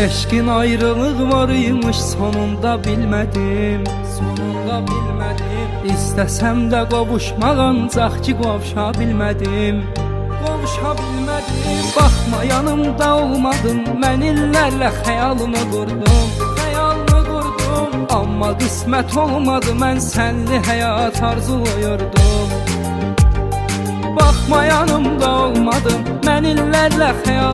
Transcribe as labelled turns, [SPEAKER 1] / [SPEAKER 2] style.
[SPEAKER 1] Eşkin ayrılık varıymış, sonunda bilmedim. Sonunda bilmedim. İstesem de kavuşmak ancak ki kavuşa bilmedim. Qovuşa bilmədim. Baxma yanımda olmadın, mən illərlə xəyalını qurdum. Xəyalını qurdum, amma qismət olmadı, mən sənli həyat arzulayırdım. Baxma yanımda olmadın, mən illərlə xəyal